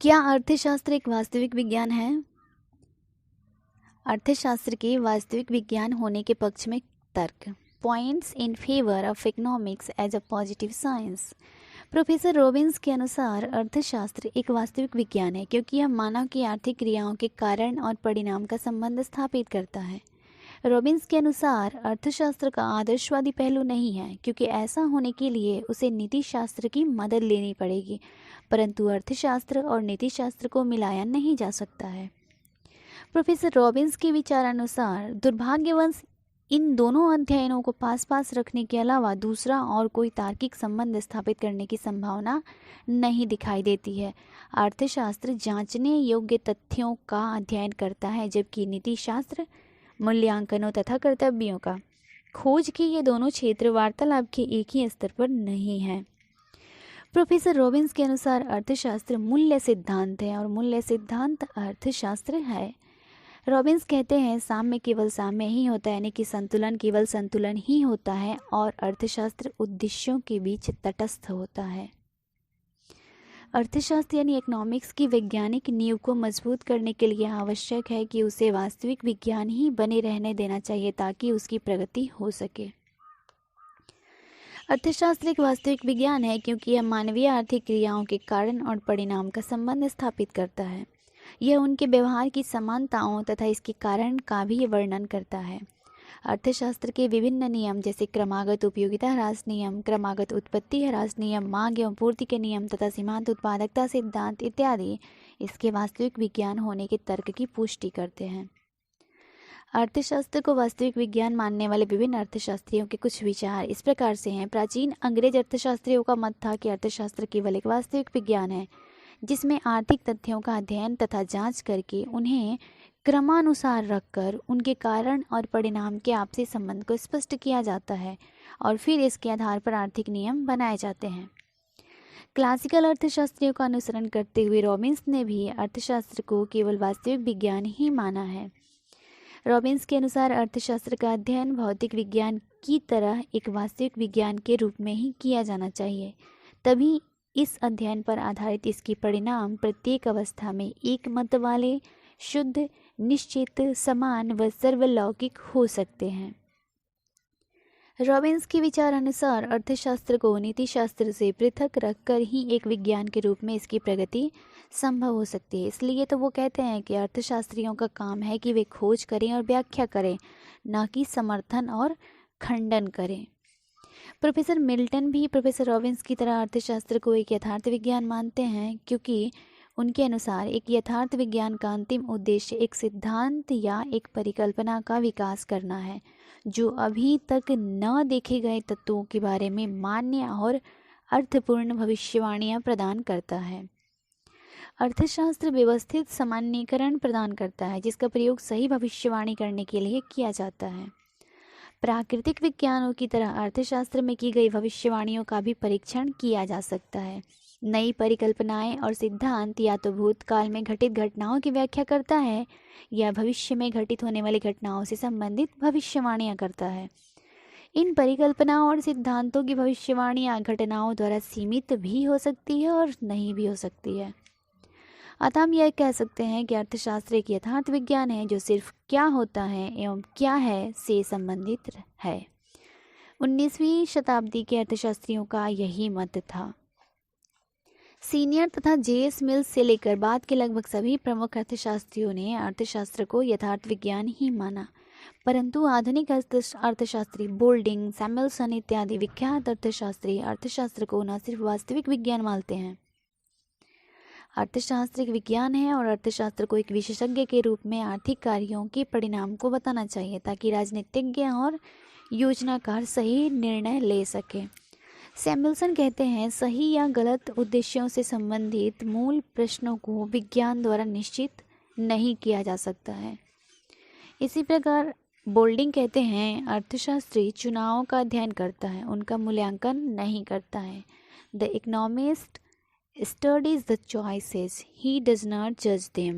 क्या अर्थशास्त्र एक वास्तविक विज्ञान है? अर्थशास्त्र के वास्तविक विज्ञान होने के पक्ष में तर्क। Points in favour of economics as a positive science. Professor Robbins के अनुसार अर्थशास्त्र एक वास्तविक विज्ञान है क्योंकि यह मानव की आर्थिक क्रियाओं के कारण और परिणाम का संबंध स्थापित करता है। रॉबिन्स के अनुसार अर्थशास्त्र का आदर्शवादी पहलू नहीं है क्योंकि ऐसा होने के लिए उसे नीतिशास्त्र की मदद लेनी पड़ेगी, परंतु अर्थशास्त्र और नीतिशास्त्र को मिलाया नहीं जा सकता है। प्रोफेसर रॉबिन्स के विचारानुसार दुर्भाग्यवश इन दोनों अध्ययनों को पास पास रखने के अलावा दूसरा और कोई तार्किक संबंध स्थापित करने की संभावना नहीं दिखाई देती है। अर्थशास्त्र जांचने योग्य तथ्यों का अध्ययन करता है जबकि नीतिशास्त्र मूल्यांकनों तथा कर्तव्यों का। खोज के ये दोनों क्षेत्र वार्तालाप के एक ही स्तर पर नहीं हैं। प्रोफेसर रॉबिन्स के अनुसार अर्थशास्त्र मूल्य सिद्धांत है और मूल्य सिद्धांत अर्थशास्त्र है। रॉबिन्स कहते हैं साम्य केवल साम्य ही होता है, यानी कि संतुलन केवल संतुलन ही होता है, और अर्थशास्त्र उद्देश्यों के बीच तटस्थ होता है। अर्थशास्त्र यानी इकोनॉमिक्स की वैज्ञानिक नींव को मजबूत करने के लिए आवश्यक है कि उसे वास्तविक विज्ञान ही बने रहने देना चाहिए ताकि उसकी प्रगति हो सके। अर्थशास्त्र एक वास्तविक विज्ञान है क्योंकि यह मानवीय आर्थिक क्रियाओं के कारण और परिणाम का संबंध स्थापित करता है। यह उनके व्यवहार की समानताओं तथा इसके कारण का भी वर्णन करता है। अर्थशास्त्र के विभिन्न नियम जैसे क्रमागत उपयोगिता ह्रास नियम, क्रमागत उत्पत्ति ह्रास नियम, मांग एवं पूर्ति के नियम तथा सीमांत उत्पादकता सिद्धांत इत्यादि इसके वास्तविक विज्ञान होने के तर्क की पुष्टि करते हैं। अर्थशास्त्र को वास्तविक विज्ञान मानने वाले विभिन्न अर्थशास्त्रियों के कुछ विचार इस प्रकार से हैं। प्राचीन अंग्रेज अर्थशास्त्रियों का मत था कि अर्थशास्त्र केवल एक वास्तविक विज्ञान है जिसमें आर्थिक तथ्यों का अध्ययन तथा जांच करके उन्हें क्रमानुसार रखकर उनके कारण और परिणाम के आपसी संबंध को स्पष्ट किया जाता है और फिर इसके आधार पर आर्थिक नियम बनाए जाते हैं। क्लासिकल अर्थशास्त्रियों का अनुसरण करते हुए रॉबिन्स ने भी अर्थशास्त्र को केवल वास्तविक विज्ञान ही माना है। रॉबिन्स के अनुसार अर्थशास्त्र का अध्ययन भौतिक विज्ञान की तरह एक वास्तविक विज्ञान के रूप में ही किया जाना चाहिए, तभी इस अध्ययन पर आधारित इसके परिणाम प्रत्येक अवस्था में एक मत वाले, शुद्ध, निश्चित, समान व सर्वलौकिक हो सकते हैं। रॉबिन्स के विचार अनुसार अर्थशास्त्र को नीतिशास्त्र से पृथक रखकर ही एक विज्ञान के रूप में इसकी प्रगति संभव हो सकती है। इसलिए तो वो कहते हैं कि अर्थशास्त्रियों का काम है कि वे खोज करें और व्याख्या करें, न कि समर्थन और खंडन करें। प्रोफेसर मिल्टन भी प्रोफेसर रॉबिन्स की तरह अर्थशास्त्र को एक यथार्थ विज्ञान मानते हैं क्योंकि उनके अनुसार एक यथार्थ विज्ञान का अंतिम उद्देश्य एक सिद्धांत या एक परिकल्पना का विकास करना है जो अभी तक न देखे गए तत्वों के बारे में मान्य और अर्थपूर्ण भविष्यवाणियां प्रदान करता है। अर्थशास्त्र व्यवस्थित सामान्यीकरण प्रदान करता है जिसका प्रयोग सही भविष्यवाणी करने के लिए किया जाता है। प्राकृतिक विज्ञानों की तरह अर्थशास्त्र में की गई भविष्यवाणियों का भी परीक्षण किया जा सकता है। नई परिकल्पनाएं और सिद्धांत या तो भूतकाल में घटित घटनाओं की व्याख्या करता है या भविष्य में घटित होने वाली घटनाओं से संबंधित भविष्यवाणियां करता है। इन परिकल्पनाओं और सिद्धांतों की भविष्यवाणियां घटनाओं द्वारा सीमित भी हो सकती है और नहीं भी हो सकती है। अतः हम यह कह सकते हैं कि अर्थशास्त्र एक यथार्थ विज्ञान है जो सिर्फ क्या होता है एवं क्या है से संबंधित है। 19वीं शताब्दी के अर्थशास्त्रियों का यही मत था। सीनियर तथा जेएस मिल्स से लेकर बाद के लगभग सभी प्रमुख अर्थशास्त्रियों ने अर्थशास्त्र को यथार्थ विज्ञान ही माना, परंतु आधुनिक अर्थशास्त्री बोल्डिंग, सैमुएल्सन इत्यादि विख्यात अर्थशास्त्री अर्थशास्त्र को न सिर्फ वास्तविक विज्ञान मानते हैं। अर्थशास्त्र एक विज्ञान है और अर्थशास्त्र को एक विशेषज्ञ के रूप में आर्थिक कार्यों के परिणाम को बताना चाहिए ताकि राजनीतिज्ञ और योजनाकार सही निर्णय ले सके। सैमुएल्सन कहते हैं सही या गलत उद्देश्यों से संबंधित मूल प्रश्नों को विज्ञान द्वारा निश्चित नहीं किया जा सकता है। इसी प्रकार बोल्डिंग कहते हैं अर्थशास्त्री चुनावों का अध्ययन करता है, उनका मूल्यांकन नहीं करता है। The economist studies the choices, he does not judge them.